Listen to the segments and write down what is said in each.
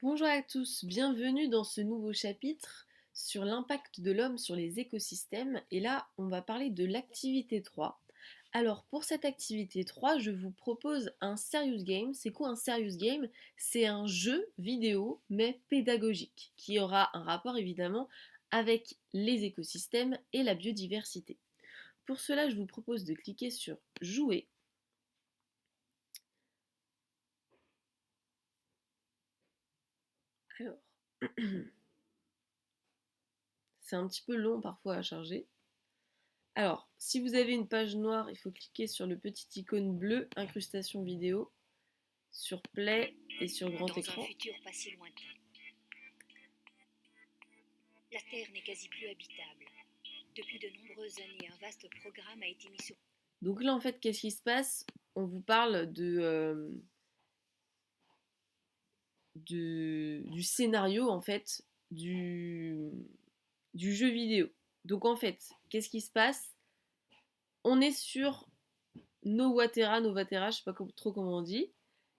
Bonjour à tous, bienvenue dans ce nouveau chapitre sur l'impact de l'homme sur les écosystèmes. Et là, on va parler de l'activité 3. Alors, pour cette activité 3, je vous propose un serious game. C'est quoi un serious game? C'est un jeu vidéo, mais pédagogique, qui aura un rapport évidemment avec les écosystèmes et la biodiversité. Pour cela, je vous propose de cliquer sur Jouer. Alors, c'est un petit peu long parfois à charger. Alors, si vous avez une page noire, il faut cliquer sur le petit icône bleu, incrustation vidéo, sur Play et sur grand Dans un écran. futur pas si lointain, la Terre n'est quasi plus habitable. Depuis de nombreuses années, un vaste programme a été mis sur... Donc là, en fait, qu'est-ce qui se passe? On vous parle du scénario, en fait, du jeu vidéo. Donc en fait, qu'est-ce qui se passe? On est sur Novatera, je sais pas trop comment on dit,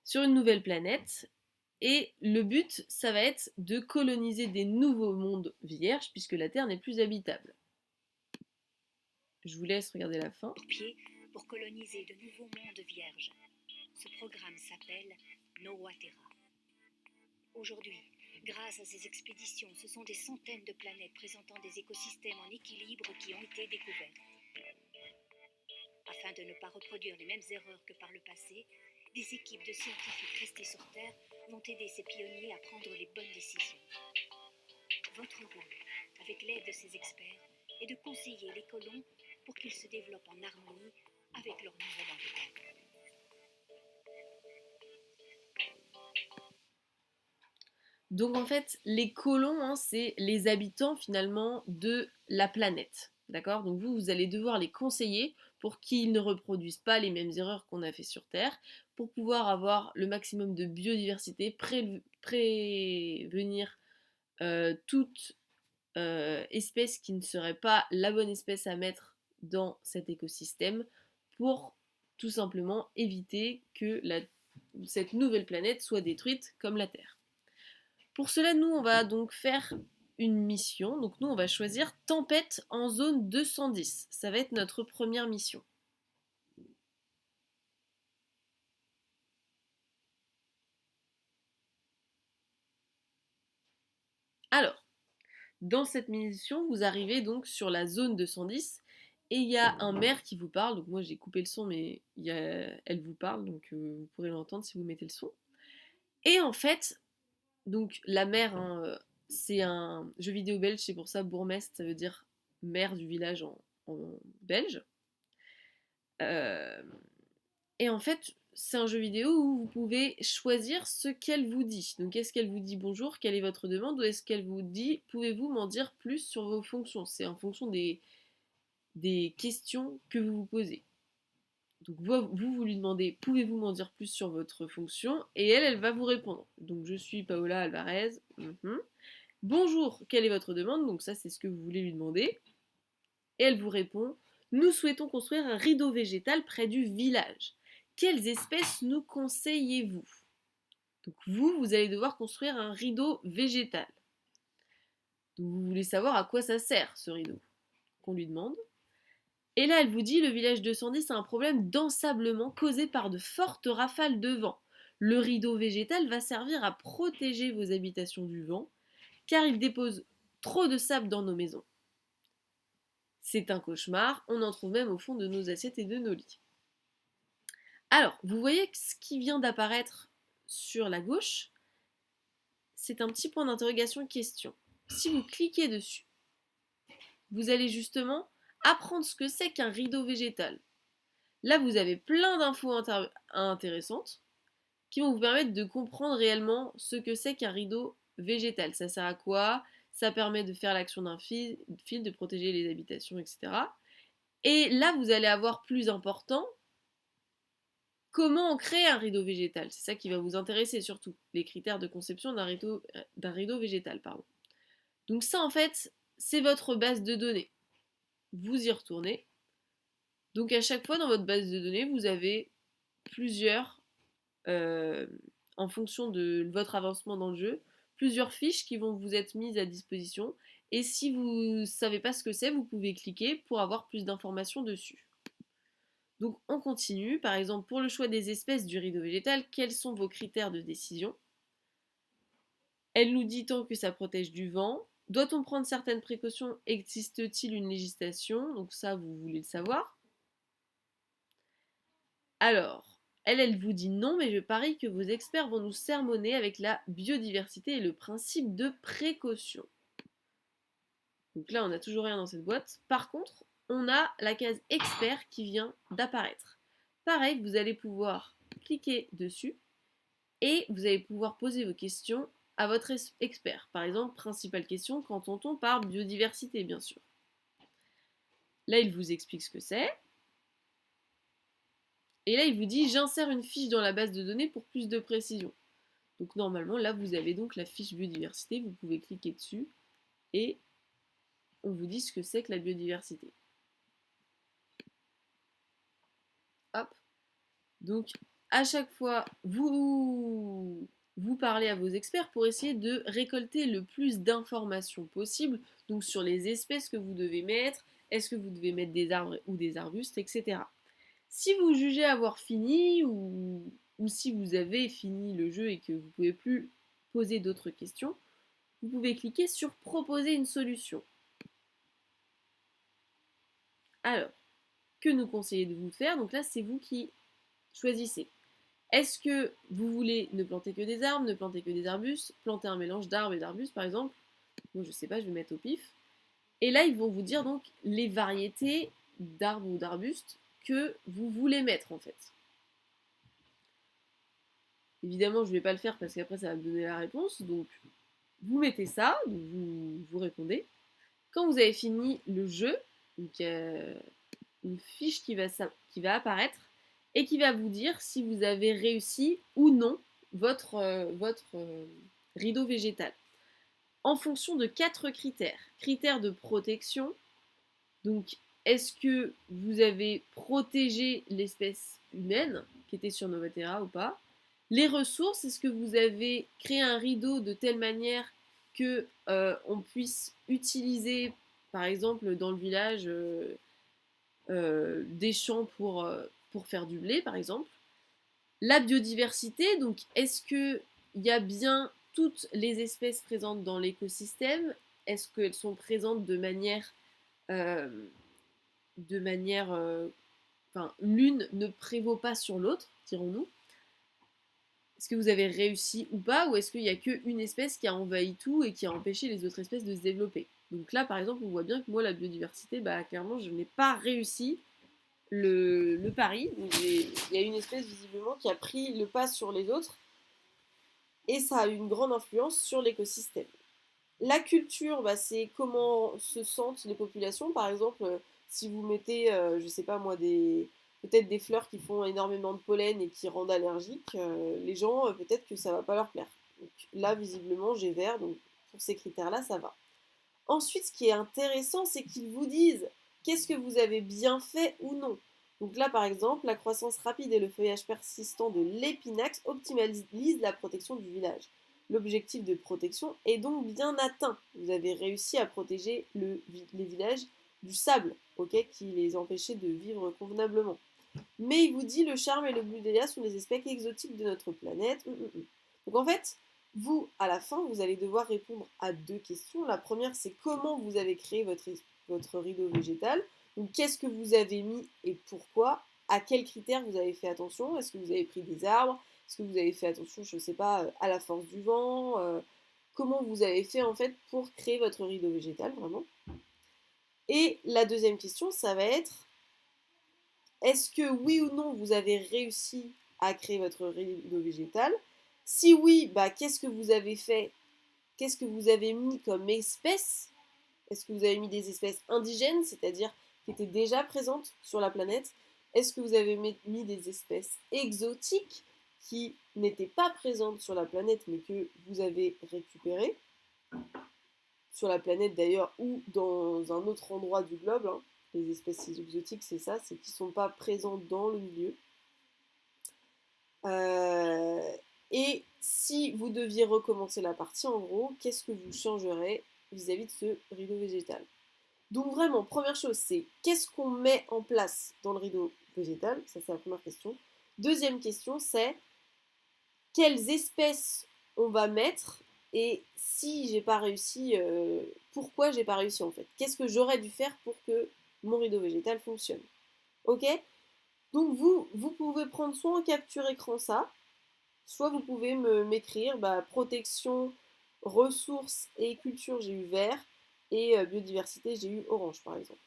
sur une nouvelle planète. Et le but, ça va être de coloniser des nouveaux mondes vierges, puisque la Terre n'est plus habitable. Je vous laisse regarder la fin. pied pour coloniser de nouveaux mondes vierges. Ce programme s'appelle Nowatera. Aujourd'hui, grâce à ces expéditions, ce sont des centaines de planètes présentant des écosystèmes en équilibre qui ont été découvertes. Afin de ne pas reproduire les mêmes erreurs que par le passé, des équipes de scientifiques restés sur Terre vont aider ces pionniers à prendre les bonnes décisions. Votre rôle, avec l'aide de ces experts, est de conseiller les colons pour qu'ils se développent en harmonie avec leur nouvel environnement. Donc en fait, les colons, hein, c'est les habitants finalement de la planète. D'accord? Donc vous allez devoir les conseiller pour qu'ils ne reproduisent pas les mêmes erreurs qu'on a fait sur Terre, pour pouvoir avoir le maximum de biodiversité, prévenir toute espèce qui ne serait pas la bonne espèce à mettre dans cet écosystème, pour tout simplement éviter que cette nouvelle planète soit détruite comme la Terre. Pour cela, nous, on va donc faire une mission. Donc nous, on va choisir Tempête en zone 210. Ça va être notre première mission. Alors, dans cette mission, vous arrivez donc sur la zone 210 et il y a un maire qui vous parle. Donc moi, j'ai coupé le son, mais elle vous parle, donc vous pourrez l'entendre si vous mettez le son. Et en fait, donc la maire, hein, c'est un jeu vidéo belge, c'est pour ça bourgmestre, ça veut dire maire du village en belge. Euh, Et en fait, c'est un jeu vidéo où vous pouvez choisir ce qu'elle vous dit. Donc, est-ce qu'elle vous dit bonjour, quelle est votre demande, ou est-ce qu'elle vous dit pouvez-vous m'en dire plus sur vos fonctions? C'est en fonction des questions que vous vous posez. Donc, vous lui demandez pouvez-vous m'en dire plus sur votre fonction, et elle va vous répondre. Donc, je suis Paola Alvarez. Bonjour, quelle est votre demande? Donc, ça, c'est ce que vous voulez lui demander. Et elle vous répond nous souhaitons construire un rideau végétal près du village. Quelles espèces nous conseillez-vous? Donc vous allez devoir construire un rideau végétal. Donc vous voulez savoir à quoi ça sert ce rideau qu'on lui demande. Et là, elle vous dit le village 210 a un problème d'ensablement causé par de fortes rafales de vent. Le rideau végétal va servir à protéger vos habitations du vent, car il dépose trop de sable dans nos maisons. C'est un cauchemar, on en trouve même au fond de nos assiettes et de nos lits. Alors, vous voyez ce qui vient d'apparaître sur la gauche, c'est un petit point d'interrogation question. Si vous cliquez dessus, vous allez justement apprendre ce que c'est qu'un rideau végétal. Là, vous avez plein d'infos intéressantes qui vont vous permettre de comprendre réellement ce que c'est qu'un rideau végétal. Ça sert à quoi? Ça permet de faire l'action d'un fil, de protéger les habitations, etc. Et là, vous allez avoir plus important comment on crée un rideau végétal. C'est ça qui va vous intéresser surtout, les critères de conception d'un rideau végétal. Pardon. Donc ça, en fait, c'est votre base de données. Vous y retournez. Donc à chaque fois dans votre base de données, vous avez plusieurs euh, en fonction de votre avancement dans le jeu, plusieurs fiches qui vont vous être mises à disposition. Et si vous ne savez pas ce que c'est, vous pouvez cliquer pour avoir plus d'informations dessus. Donc on continue, par exemple pour le choix des espèces du rideau végétal, quels sont vos critères de décision? Elle nous dit tant que ça protège du vent. Doit-on prendre certaines précautions? Existe-t-il une législation? Donc ça, vous voulez le savoir. Alors, elle vous dit non, mais je parie que vos experts vont nous sermonner avec la biodiversité et le principe de précaution. Donc là, on n'a toujours rien dans cette boîte. Par contre, on a la case expert qui vient d'apparaître. Pareil, vous allez pouvoir cliquer dessus et vous allez pouvoir poser vos questions à votre expert. Par exemple, principale question, qu'entend-on par biodiversité, bien sûr. Là, il vous explique ce que c'est. Et là, il vous dit, j'insère une fiche dans la base de données pour plus de précision. Donc normalement, là, vous avez donc la fiche biodiversité. Vous pouvez cliquer dessus et on vous dit ce que c'est que la biodiversité. Hop. Donc, à chaque fois, vous parlez à vos experts pour essayer de récolter le plus d'informations possible, donc sur les espèces que vous devez mettre, est-ce que vous devez mettre des arbres ou des arbustes, etc. Si vous jugez avoir fini ou si vous avez fini le jeu et que vous ne pouvez plus poser d'autres questions, vous pouvez cliquer sur proposer une solution. Alors, que nous conseillez-vous de faire? Donc là, c'est vous qui choisissez. Est-ce que vous voulez ne planter que des arbres, ne planter que des arbustes, planter un mélange d'arbres et d'arbustes par exemple? Moi je sais pas, je vais mettre au pif. Et là ils vont vous dire donc les variétés d'arbres ou d'arbustes que vous voulez mettre en fait. Évidemment je vais pas le faire parce qu'après ça va me donner la réponse, donc vous mettez ça, donc vous répondez. Quand vous avez fini le jeu, donc une fiche qui va apparaître et qui va vous dire si vous avez réussi ou non votre rideau végétal. En fonction de 4 critères. Critères de protection, donc est-ce que vous avez protégé l'espèce humaine qui était sur Novatera ou pas? Les ressources, est-ce que vous avez créé un rideau de telle manière que on puisse utiliser, par exemple dans le village, des champs pour faire du blé, par exemple. La biodiversité, donc est-ce qu'il y a bien toutes les espèces présentes dans l'écosystème? Est-ce qu'elles sont présentes euh, enfin, l'une ne prévaut pas sur l'autre, dirons-nous? Est-ce que vous avez réussi ou pas? Ou est-ce qu'il n'y a qu'une espèce qui a envahi tout et qui a empêché les autres espèces de se développer? Donc là, par exemple, on voit bien que moi, la biodiversité, bah, clairement, je n'ai pas réussi le pari. Il y a une espèce visiblement qui a pris le pas sur les autres et ça a eu une grande influence sur l'écosystème. La culture, bah, c'est comment se sentent les populations. Par exemple, si vous mettez, je sais pas moi, peut-être des fleurs qui font énormément de pollen et qui rendent allergiques, les gens, peut-être que ça va pas leur plaire. Donc, là, visiblement, j'ai vert, donc pour ces critères-là, ça va. Ensuite, ce qui est intéressant, c'est qu'ils vous disent qu'est-ce que vous avez bien fait ou non. Donc là, par exemple, la croissance rapide et le feuillage persistant de l'épinax optimisent la protection du village. L'objectif de protection est donc bien atteint. Vous avez réussi à protéger les villages du sable, qui les empêchait de vivre convenablement. Mais il vous dit le charme et le bludélia sont des espèces exotiques de notre planète. Donc en fait, vous, à la fin, vous allez devoir répondre à 2 questions. La première, c'est comment vous avez créé votre rideau végétal. Donc qu'est-ce que vous avez mis et pourquoi? À quels critères vous avez fait attention? Est-ce que vous avez pris des arbres? Est-ce que vous avez fait attention, je ne sais pas, à la force du vent? Comment vous avez fait en fait pour créer votre rideau végétal, vraiment? Et la deuxième question, ça va être est-ce que oui ou non vous avez réussi à créer votre rideau végétal? Si oui, bah, qu'est-ce que vous avez fait? Qu'est-ce que vous avez mis comme espèce? Est-ce que vous avez mis des espèces indigènes, c'est-à-dire qui étaient déjà présentes sur la planète? Est-ce que vous avez mis des espèces exotiques qui n'étaient pas présentes sur la planète mais que vous avez récupérées? Sur la planète d'ailleurs ou dans un autre endroit du globe, hein. Les espèces exotiques, c'est ça, c'est qu'ils ne sont pas présents dans le milieu. Et Si vous deviez recommencer la partie, en gros, qu'est-ce que vous changerez vis-à-vis de ce rideau végétal? Donc vraiment, première chose, c'est qu'est-ce qu'on met en place dans le rideau végétal? Ça, c'est la première question. Deuxième question, c'est quelles espèces on va mettre et si j'ai pas réussi, pourquoi j'ai pas réussi en fait? Qu'est-ce que j'aurais dû faire pour que mon rideau végétal fonctionne? Ok? Donc vous pouvez prendre soit en capture écran ça, soit vous pouvez m'écrire protection, ressources et culture, j'ai eu vert, et biodiversité, j'ai eu orange par exemple.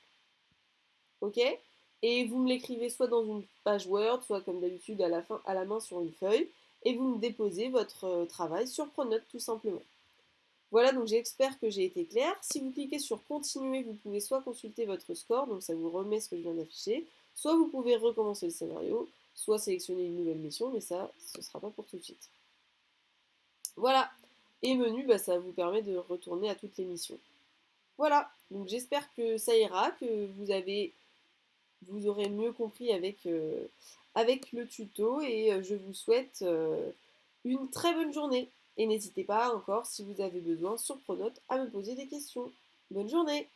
Ok? Et vous me l'écrivez soit dans une page Word, soit comme d'habitude à la main sur une feuille, et vous me déposez votre travail sur Pronote tout simplement. Voilà, donc j'espère que j'ai été claire. Si vous cliquez sur continuer, vous pouvez soit consulter votre score, donc ça vous remet ce que je viens d'afficher, soit vous pouvez recommencer le scénario, soit sélectionner une nouvelle mission, mais ça, ce ne sera pas pour tout de suite. Voilà. Et menu, ça vous permet de retourner à toutes les missions. Voilà. Donc j'espère que ça ira, que vous aurez mieux compris avec le tuto et je vous souhaite une très bonne journée. Et n'hésitez pas encore, si vous avez besoin, sur Pronote, à me poser des questions. Bonne journée!